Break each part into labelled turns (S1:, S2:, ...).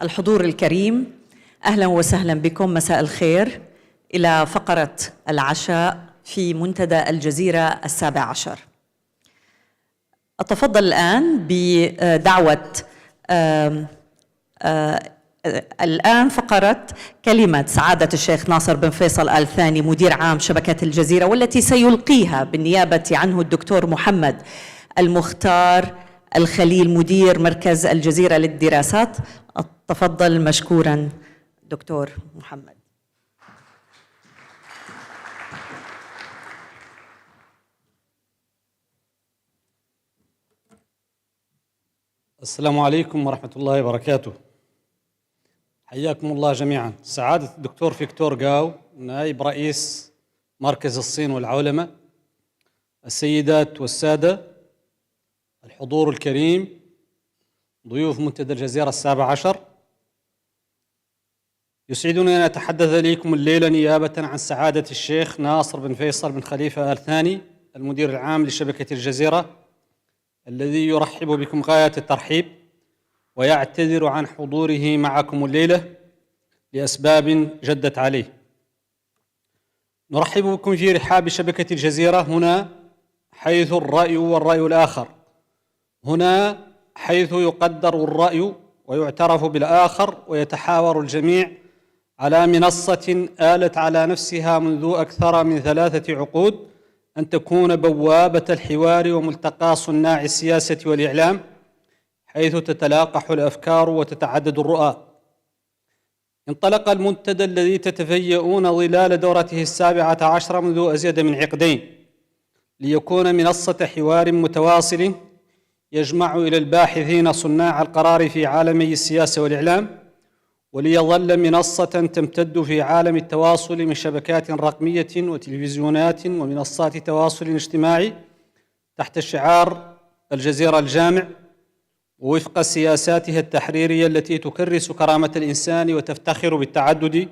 S1: الحضور الكريم، أهلا وسهلا بكم. مساء الخير إلى فقرة العشاء في منتدى الجزيرة 17. أتفضل الآن بدعوة الآن فقرة كلمة سعادة الشيخ ناصر بن فيصل آل ثاني مدير عام شبكة الجزيرة، والتي سيلقيها بالنيابة عنه الدكتور محمد المختار الخليل مدير مركز الجزيرة للدراسات. تفضل مشكورا دكتور محمد.
S2: السلام عليكم ورحمة الله وبركاته. حياكم الله جميعا. سعادة الدكتور فيكتور جاو نائب رئيس مركز الصين والعولمة، السيدات والسادة، الحضور الكريم، ضيوف منتدى الجزيرة 17، يسعدني أن أتحدث إليكم الليلة نيابة عن سعادة الشيخ ناصر بن فيصل بن خليفة آل ثاني المدير العام لشبكة الجزيرة، الذي يرحب بكم غاية الترحيب ويعتذر عن حضوره معكم الليلة لأسباب جدت عليه. نرحب بكم في رحاب شبكة الجزيرة هنا، حيث الرأي والرأي الآخر، هنا حيث يقدر الرأي ويعترف بالآخر ويتحاور الجميع على منصة آلت على نفسها منذ أكثر من 3 عقود أن تكون بوابة الحوار وملتقى صناع السياسة والإعلام، حيث تتلاقح الأفكار وتتعدد الرؤى. انطلق المنتدى الذي تتفيئون ظلال دورته 17 منذ أزيد من عقدين ليكون منصة حوار متواصل يجمع إلى الباحثين صناع القرار في عالمي السياسة والإعلام، وليظل منصة تمتد في عالم التواصل من شبكات رقمية وتلفزيونات ومنصات تواصل اجتماعي تحت شعار الجزيرة الجامع، ووفق سياساتها التحريرية التي تكرس كرامة الإنسان وتفتخر بالتعدد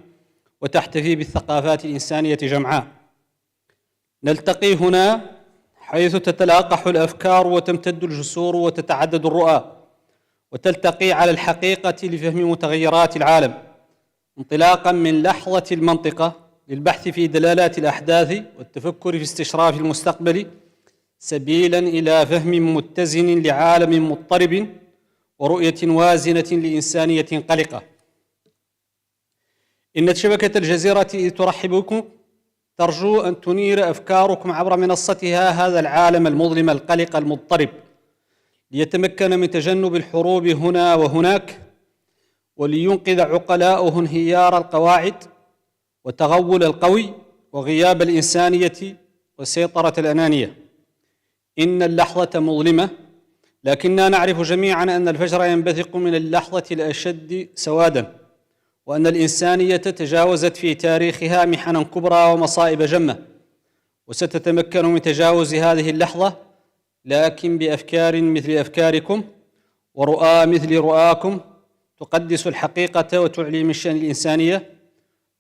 S2: وتحتفي بالثقافات الإنسانية جمعاء. نلتقي هنا حيث تتلاقح الأفكار وتمتد الجسور وتتعدد الرؤى، وتلتقي على الحقيقة لفهم متغيرات العالم، انطلاقا من لحظة المنطقة للبحث في دلالات الأحداث والتفكر في استشراف المستقبل، سبيلا إلى فهم متزن لعالم مضطرب ورؤية وازنة لإنسانية قلقة. إن شبكة الجزيرة ترحب بكم، ترجو أن تنير أفكاركم عبر منصتها هذا العالم المظلم القلق المضطرب، ليتمكن من تجنب الحروب هنا وهناك، ولينقذ عقلاؤه انهيار القواعد وتغول القوي وغياب الإنسانية وسيطرة الأنانية. إن اللحظة مظلمة، لكننا نعرف جميعا أن الفجر ينبثق من اللحظة الأشد سوادا، وأن الإنسانية تجاوزت في تاريخها محنا كبرى ومصائب جمة، وستتمكن من تجاوز هذه اللحظة، لكن بأفكار مثل أفكاركم ورؤى مثل رؤاكم تقدس الحقيقة وتعلي من شأن الإنسانية،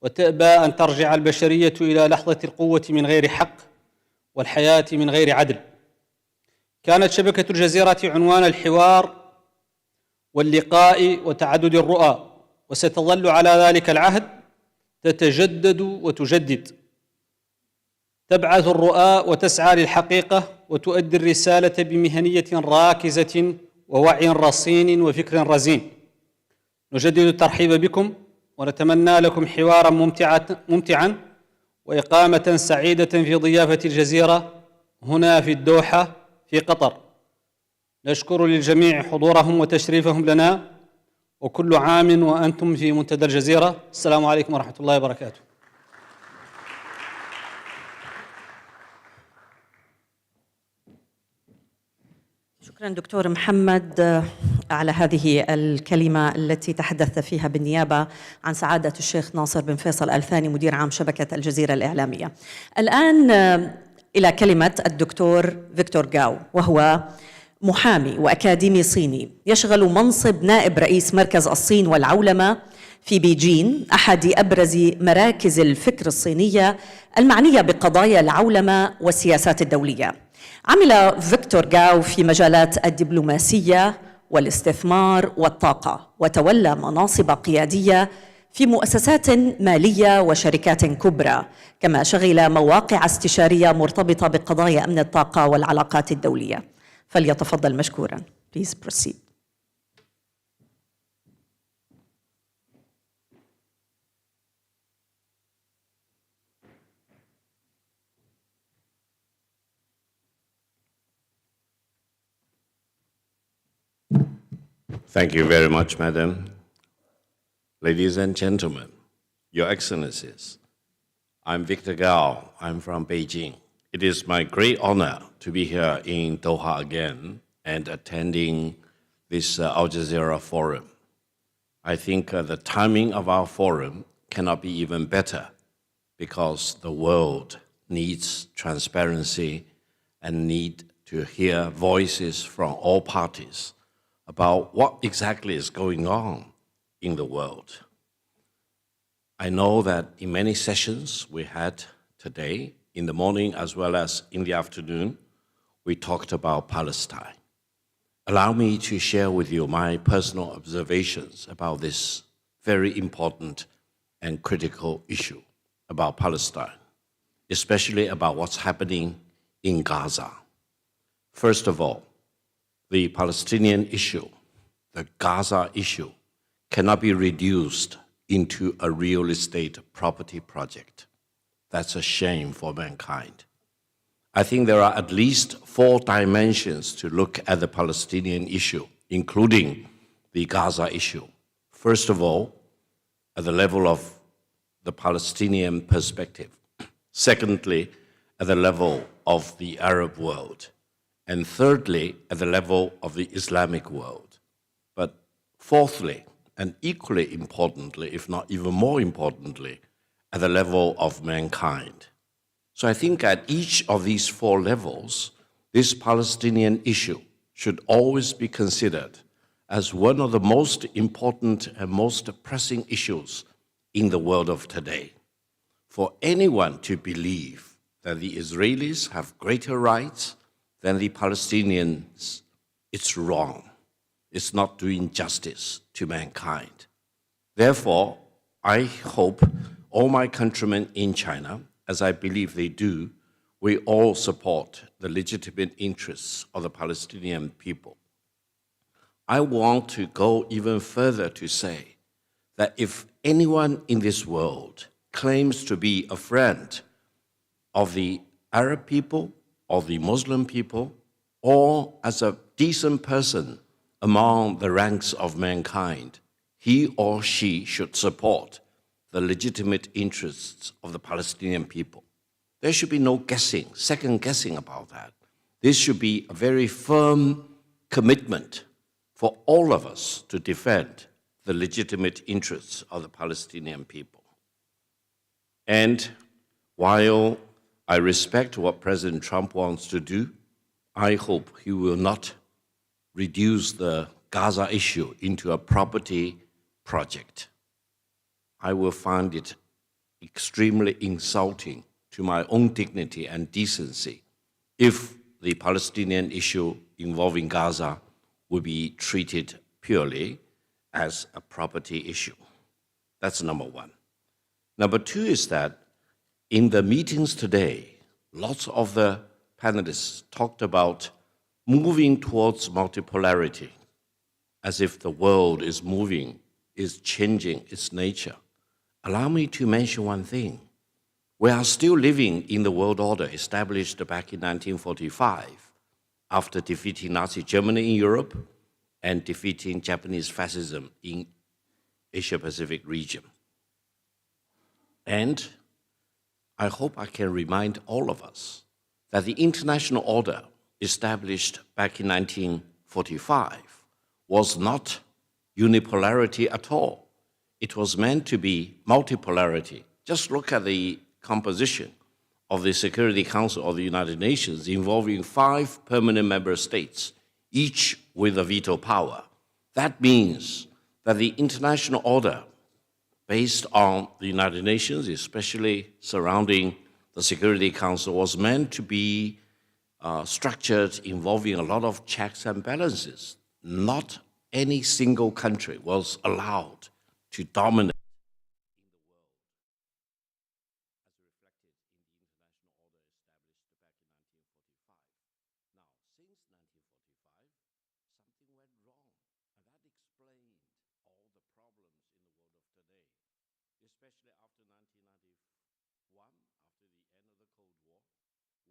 S2: وتأبى أن ترجع البشرية إلى لحظة القوة من غير حق والحياة من غير عدل. كانت شبكة الجزيرة عنوان الحوار واللقاء وتعدد الرؤى، وستظل على ذلك العهد، تتجدد وتجدد، تبعث الرؤى وتسعى للحقيقة وتؤدي الرسالة بمهنية راكزة ووعي رصين وفكر رزين. نجدد الترحيب بكم ونتمنى لكم حوارا ممتعا وإقامة سعيدة في ضيافة الجزيرة هنا في الدوحة في قطر. نشكر للجميع حضورهم وتشريفهم لنا، وكل عام وأنتم في منتدى الجزيرة. السلام عليكم ورحمة الله وبركاته.
S1: شكرا دكتور محمد على هذه الكلمة التي تحدثت فيها بالنيابة عن سعادة الشيخ ناصر بن فيصل آل ثاني مدير عام شبكة الجزيرة الإعلامية. الآن إلى كلمة الدكتور فيكتور جاو، وهو محامي وأكاديمي صيني يشغل منصب نائب رئيس مركز الصين والعولمة في بيجين، أحد أبرز مراكز الفكر الصينية المعنية بقضايا العولمة والسياسات الدولية. عمل فيكتور جاو في مجالات الدبلوماسية والاستثمار والطاقة، وتولى مناصب قيادية في مؤسسات مالية وشركات كبرى، كما شغل مواقع استشارية مرتبطة بقضايا أمن الطاقة والعلاقات الدولية. فليتفضل مشكورا. Please proceed.
S3: Thank you very much, Madam. Ladies and gentlemen, Your Excellencies, I'm Victor Gao. I'm from Beijing. It is my great honor to be here in Doha again and attending this Al Jazeera Forum. I think the timing of our forum cannot be even better because the world needs transparency and need to hear voices from all parties about what exactly is going on in the world. I know that in many sessions we had today, in the morning as well as in the afternoon, we talked about Palestine. Allow me to share with you my personal observations about this very important and critical issue about Palestine, especially about what's happening in Gaza. First of all, the Palestinian issue, the Gaza issue, cannot be reduced into a real estate property project. That's a shame for mankind. I think there are at least 4 dimensions to look at the Palestinian issue, including the Gaza issue. First of all, at the level of the Palestinian perspective. Secondly, at the level of the Arab world. And thirdly, at the level of the Islamic world. But fourthly, and equally importantly, if not even more importantly, at the level of mankind. So I think at each of these 4 levels, this Palestinian issue should always be considered as one of the most important and most pressing issues in the world of today. For anyone to believe that the Israelis have greater rights than the Palestinians, it's wrong. It's not doing justice to mankind. Therefore, I hope all my countrymen in China, as I believe they do, we all support the legitimate interests of the Palestinian people. I want to go even further to say that if anyone in this world claims to be a friend of the Arab people, or the Muslim people, or as a decent person among the ranks of mankind, he or she should support the legitimate interests of the Palestinian people. There should be no guessing, second guessing about that. This should be a very firm commitment for all of us to defend the legitimate interests of the Palestinian people. And while I respect what President Trump wants to do, I hope he will not reduce the Gaza issue into a property project. I will find it extremely insulting to my own dignity and decency if the Palestinian issue involving Gaza will be treated purely as a property issue. That's number 1. Number 2 is that in the meetings today, lots of the panelists talked about moving towards multipolarity, as if the world is moving, is changing its nature. Allow me to mention one thing. We are still living in the world order established back in 1945, after defeating Nazi Germany in Europe and defeating Japanese fascism in Asia-Pacific region. And I hope I can remind all of us that the international order established back in 1945 was not unipolarity at all. It was meant to be multipolarity. Just look at the composition of the Security Council of the United Nations involving 5 permanent member states, each with a veto power. That means that the international order based on the United Nations, especially surrounding the Security Council, was meant to be structured involving a lot of checks and balances. not any single country was allowed to dominate in the world, as reflected in the international order established back in 1945. Now, since 1945, something went wrong, and that explained all the problems in the world of today, especially after 1991, after the end of the Cold War.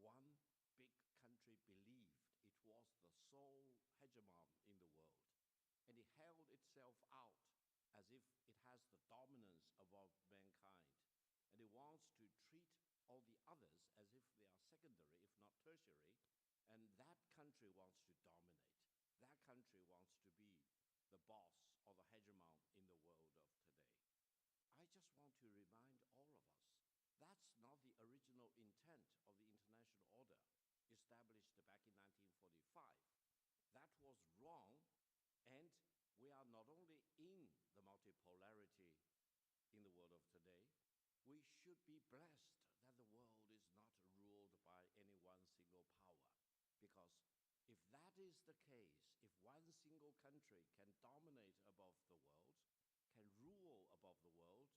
S3: One big country believed it was the sole hegemon in the world, and it held itself out as if it has the dominance above mankind, and it wants to treat all the others as if they are secondary, if not tertiary, and that country wants to dominate. That country wants to be the boss or the hegemon in the world of today. I just want to remind all of us, that's not the original intent of the international order established back in 1945. That was wrong, and we are not only in the multipolarity in the world of today, we should be blessed that the world is not ruled by any one single power. Because if that is the case, if one single country can dominate above the world, can rule above the world,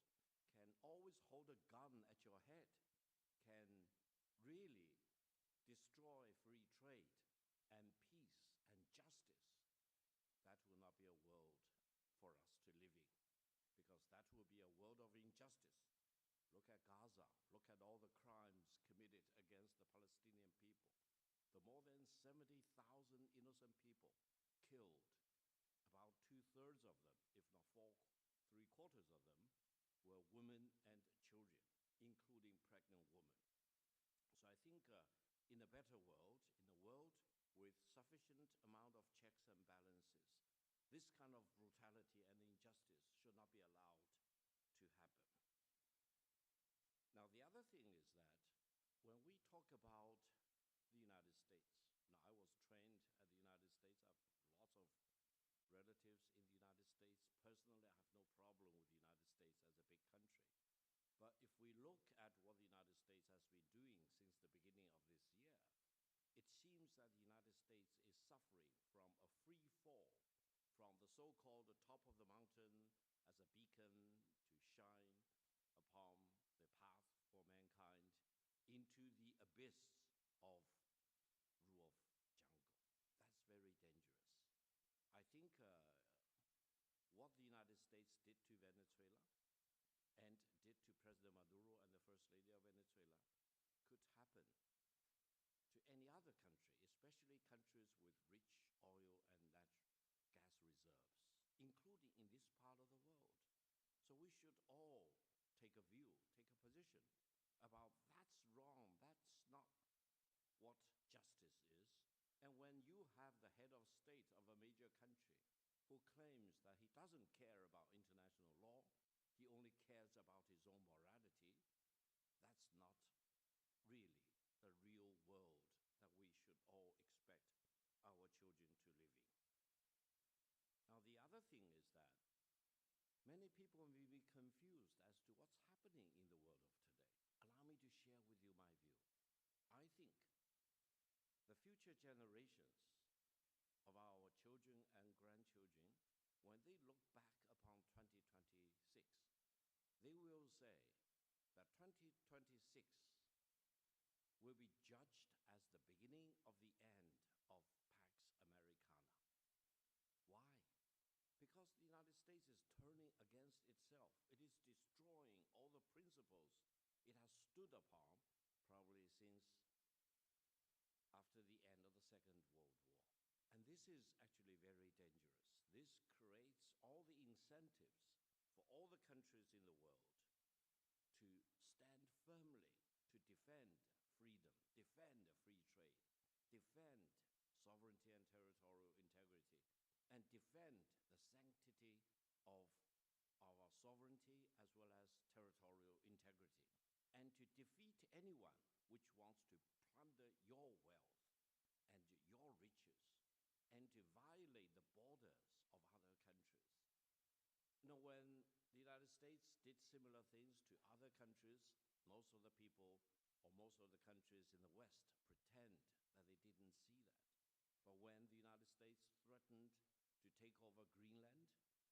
S3: can always hold a gun at your head, can really destroy free trade and peace and justice, that will not be a world for us to live in, because that will be a world of injustice. Look at Gaza. Look at all the crimes committed against the Palestinian people. The more than 70,000 innocent people killed, about 2/3 of them, if not 3/4 of them, were women and children, including pregnant women. So I think in a better world, in a world with sufficient amount of checks and balances, this kind of brutality and injustice should not be allowed to happen. Now, the other thing is that when we talk about the United States, now I was trained at the United States. I have lots of relatives in the United States. Personally, I have no problem with the United States as a big country. But if we look at what the United States has been doing since the beginning of this year, it seems that the United States is suffering from a free fall from the so-called top of the mountain as a beacon to shine upon the path for mankind into the abyss of rule of jungle. That's very dangerous. I think what the United States did to Venezuela and did to President Maduro and the First Lady of Venezuela could happen to any other country, especially countries with rich oil and natural gas reserves, including in this part of the world. So we should all take a view, take a position about that's wrong, that's not what justice is. And when you have the head of state of a major country who claims that he doesn't care about international law, he only cares about his own morality, that's not really the real world that we should all expect our children to live in. Now, the other thing is that many people may be confused as to what's happening in the world of today. Allow me to share with you my view. I think the future generations of our children and grandchildren, when they look back upon 2026, they will say that 2026 will be judged as the beginning of the end of Pax Americana. Why? Because the United States is turning against itself. It is destroying all the principles it has stood upon, probably since after the end of the Second World War. And this is actually very dangerous. This creates all the incentives for all the countries in the world to stand firmly to defend freedom, defend free trade, defend sovereignty and territorial integrity, and defend the sanctity of our sovereignty as well as territorial integrity, and to defeat anyone which wants to plunder your wealth and your riches and to violate the borders of other countries. You know, when the United States did similar things to other countries, most of the people or most of the countries in the West pretend that they didn't see that. But when the United States threatened take over Greenland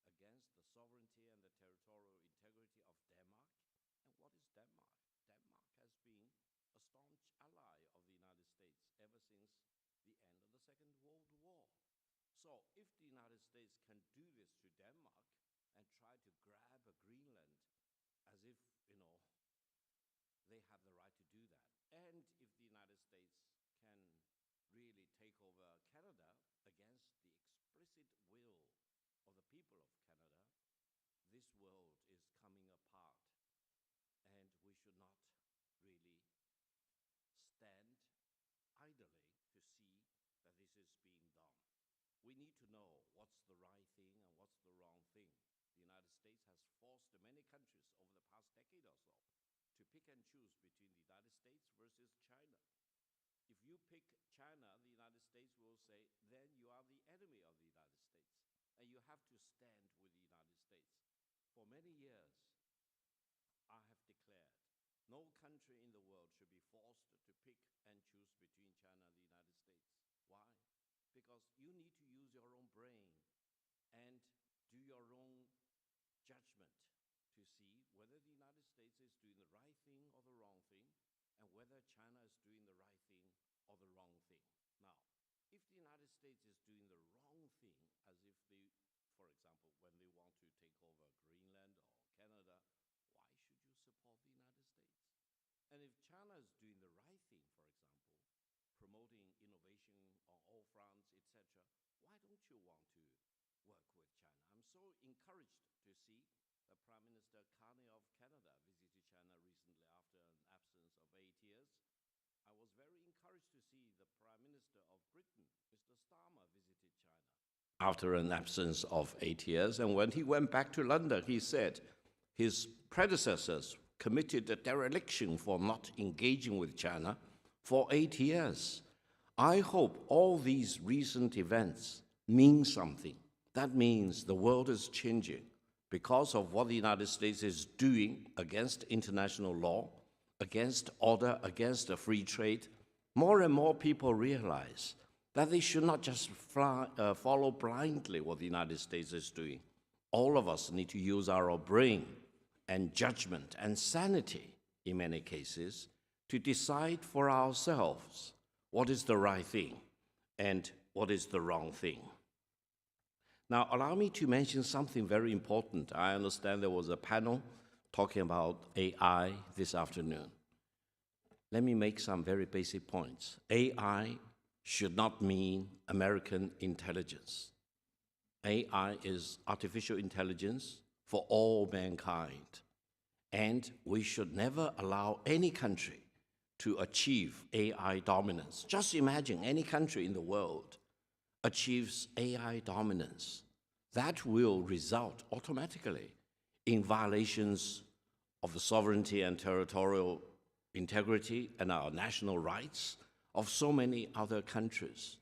S3: against the sovereignty and the territorial integrity of Denmark. And what is Denmark? Denmark has been a staunch ally of the United States ever since the end of the Second World War. So if the United States can do this to Denmark and try to grab a Greenland as if, they have the right to do that, and if the United States can really take over Canada against the explicit will of the people of Canada, this world is coming apart, and we should not really stand idly to see that this is being done. We need to know what's the right thing and what's the wrong thing. The United States has forced many countries over the past decade or so to pick and choose between the United States versus China. If you pick China, the United States will say, then you are the enemy of the United States, and you have to stand with the United States. For many years, I have declared no country in the world should be forced to pick and choose between China and the United States. Why? Because you need to use your own brain and do your own judgment to see whether the United States is doing the right thing or the wrong thing, and whether China is doing the right thing or the wrong thing. Now, if the United States is doing the wrong thing, as if they, for example, when they want to take over Greenland or Canada, why should you support the United States? And if China is doing the right thing, for example, promoting innovation on all fronts, etc., why don't you want to work with China? I'm so encouraged to see that Prime Minister Carney of Canada visited China recently after an absence of 8 years. I was very encouraged to see the Prime Minister of Britain, Mr. Starmer, visited China after an absence of 8 years. And when he went back to London, he said his predecessors committed a dereliction for not engaging with China for 8 years. I hope all these recent events mean something. That means the world is changing because of what the United States is doing against international law, against order, against free trade. More and more people realize that they should not just follow blindly what the United States is doing. All of us need to use our brain and judgment and sanity, in many cases, to decide for ourselves what is the right thing and what is the wrong thing. Now, allow me to mention something very important. I understand there was a panel talking about AI this afternoon. Let me make some very basic points. AI should not mean American intelligence. AI is artificial intelligence for all mankind. And we should never allow any country to achieve AI dominance. Just imagine any country in the world achieves AI dominance. That will result automatically in violations of the sovereignty and territorial integrity and our national rights of so many other countries.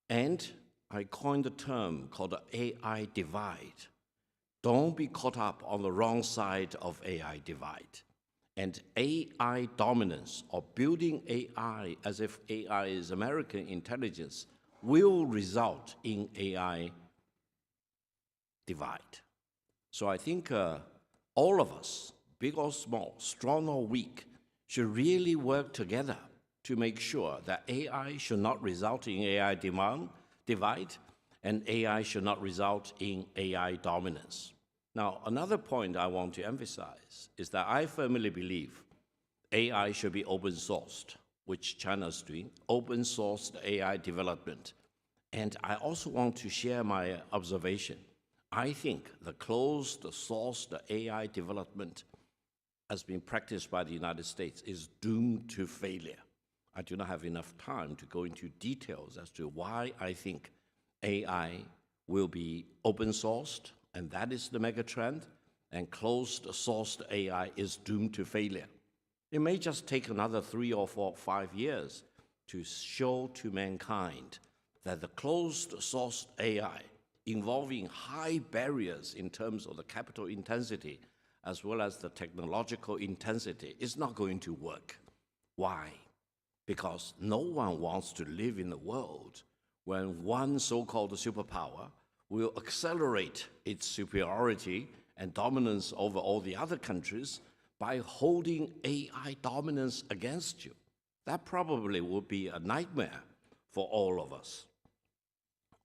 S3: And I coined a term called the AI divide. Don't be caught up on the wrong side of AI divide. And AI dominance, or building AI as if AI is American intelligence, will result in AI divide. So I think all of us, big or small, strong or weak, should really work together to make sure that AI should not result in AI divide, and AI should not result in AI dominance. Now, another point I want to emphasize is that I firmly believe AI should be open sourced, which China is doing, open sourced AI development. And I also want to share my observation. I think the closed sourced AI development has been practiced by the United States is doomed to failure. I do not have enough time to go into details as to why I think AI will be open sourced, and that is the mega trend, and closed sourced AI is doomed to failure. It may just take another 3 or 4 or 5 years to show to mankind that the closed sourced AI, involving high barriers in terms of the capital intensity as well as the technological intensity, is not going to work. Why? Because no one wants to live in a world when one so-called superpower will accelerate its superiority and dominance over all the other countries by holding AI dominance against you. That probably would be a nightmare for all of us.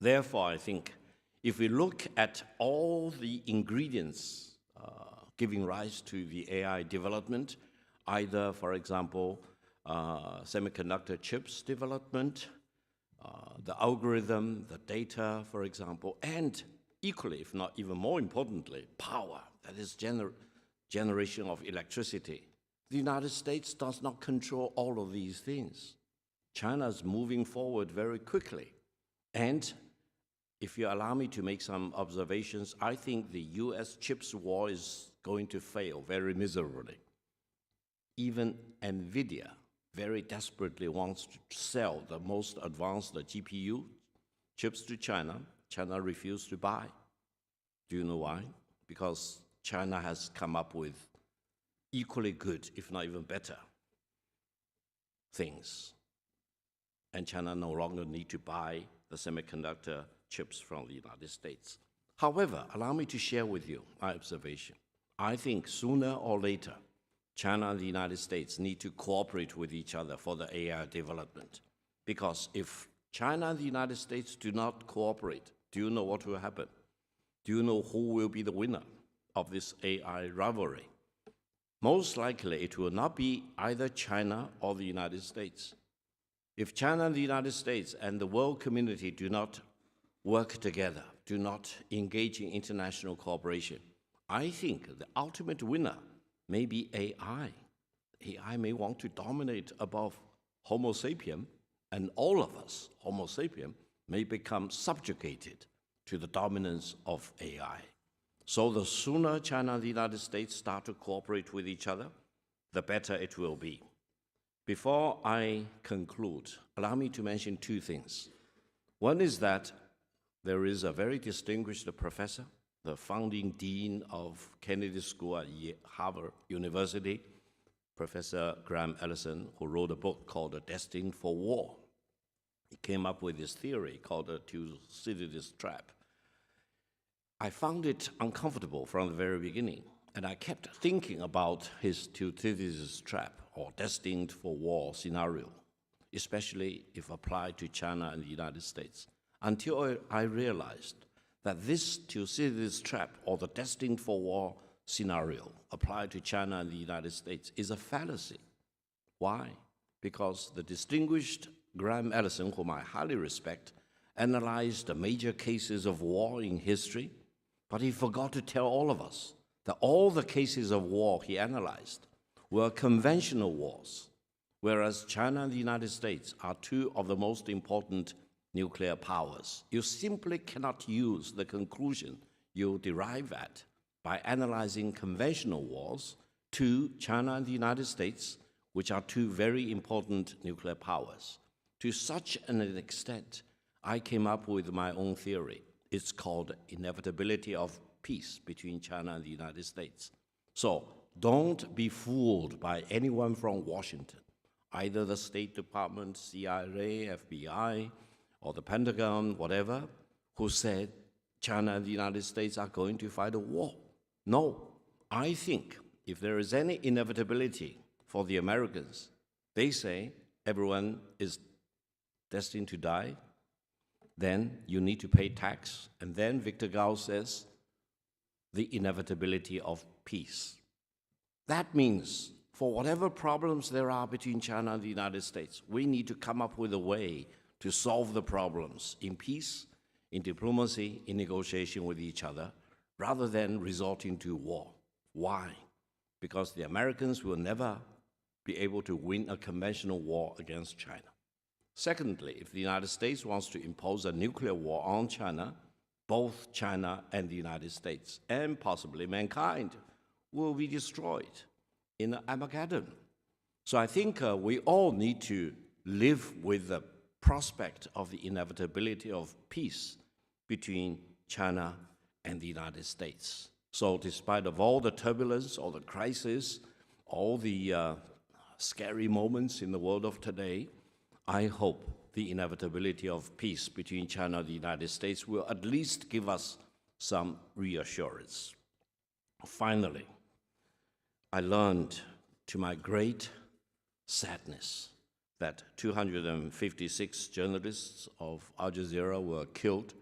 S3: Therefore, I think if we look at all the ingredients giving rise to the AI development, either, for example, semiconductor chips development, the algorithm, the data, for example, and equally, if not even more importantly, power, that is generation of electricity. The United States does not control all of these things. China is moving forward very quickly. And if you allow me to make some observations, I think the US chips war is going to fail very miserably. Even NVIDIA very desperately wants to sell the most advanced GPU chips to China. China refused to buy. Do you know why? Because China has come up with equally good, if not even better, things. And China no longer need to buy the semiconductor chips from the United States. However, allow me to share with you my observation. I think sooner or later, China and the United States need to cooperate with each other for the AI development. Because if China and the United States do not cooperate, do you know what will happen? Do you know who will be the winner of this AI rivalry? Most likely, it will not be either China or the United States. If China and the United States and the world community do not work together, do not engage in international cooperation, I think the ultimate winner may be AI. AI may want to dominate above Homo sapien, and all of us, Homo sapien, may become subjugated to the dominance of AI. So the sooner China and the United States start to cooperate with each other, the better it will be. Before I conclude, allow me to mention two things. One is that there is a very distinguished professor, the founding dean of Kennedy School at Harvard University, Professor Graham Allison, who wrote a book called Destined for War. He came up with this theory called the Thucydides trap. I found it uncomfortable from the very beginning, and I kept thinking about his Thucydides trap, or destined for war scenario, especially if applied to China and the United States, until I realized that this Thucydides trap, or the destined for war scenario applied to China and the United States, is a fallacy. Why? Because the distinguished Graham Allison, whom I highly respect, analyzed the major cases of war in history, but he forgot to tell all of us that all the cases of war he analyzed were conventional wars, whereas China and the United States are two of the most important nuclear powers. You simply cannot use the conclusion you derive at by analyzing conventional wars to China and the United States, which are two very important nuclear powers. To such an extent, I came up with my own theory. It's called inevitability of peace between China and the United States. So don't be fooled by anyone from Washington, either the State Department, CIA, FBI, or the Pentagon, whatever, who said China and the United States are going to fight a war. No, I think if there is any inevitability for the Americans, they say everyone is destined to die, then you need to pay tax. And then Victor Gao says the inevitability of peace. That means for whatever problems there are between China and the United States, we need to come up with a way to solve the problems in peace, in diplomacy, in negotiation with each other, rather than resorting to war. Why? Because the Americans will never be able to win a conventional war against China. Secondly, if the United States wants to impose a nuclear war on China, both China and the United States, and possibly mankind, will be destroyed in Armageddon. So I think we all need to live with the prospect of the inevitability of peace between China and the United States. So despite of all the turbulence, all the crisis, all the scary moments in the world of today, I hope the inevitability of peace between China and the United States will at least give us some reassurance. Finally, I learned to my great sadness that 256 journalists of Al Jazeera were killed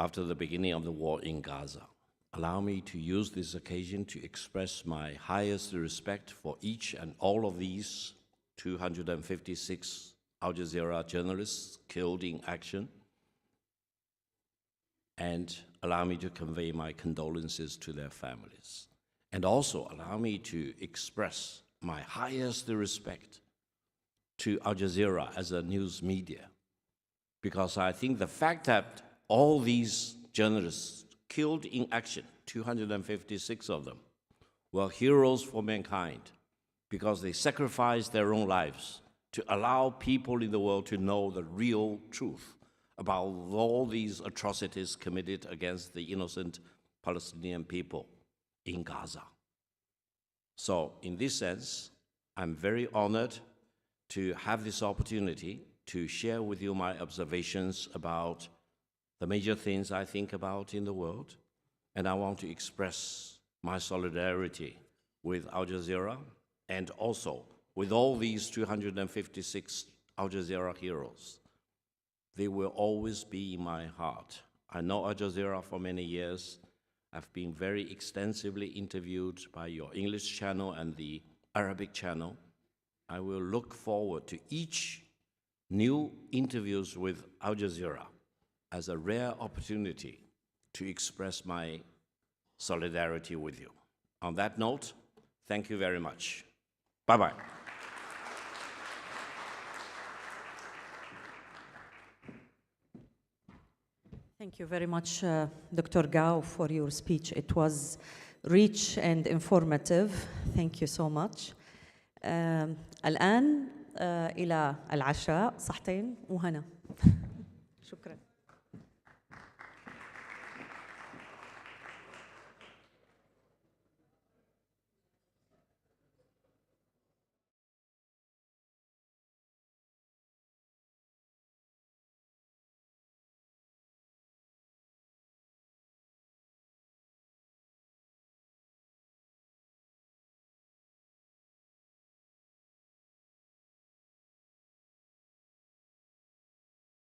S3: after the beginning of the war in Gaza. Allow me to use this occasion to express my highest respect for each and all of these 256 Al Jazeera journalists killed in action, and allow me to convey my condolences to their families. And also allow me to express my highest respect to Al Jazeera as a news media, because I think the fact that all these journalists killed in action, 256 of them, were heroes for mankind because they sacrificed their own lives to allow people in the world to know the real truth about all these atrocities committed against the innocent Palestinian people in Gaza. So in this sense, I'm very honored to have this opportunity to share with you my observations about the major things I think about in the world, and I want to express my solidarity with Al Jazeera and also with all these 256 Al Jazeera heroes. They will always be in my heart. I know Al Jazeera for many years. I've been very extensively interviewed by your English channel and the Arabic channel. I will look forward to each new interviews with Al Jazeera as a rare opportunity to express my solidarity with you. On that note, thank you very much. Bye-bye.
S1: Thank you very much, Dr. Gao, for your speech. It was rich and informative. Thank you so much. الآن إلى العشاء، صحتين وهنا. شكراً.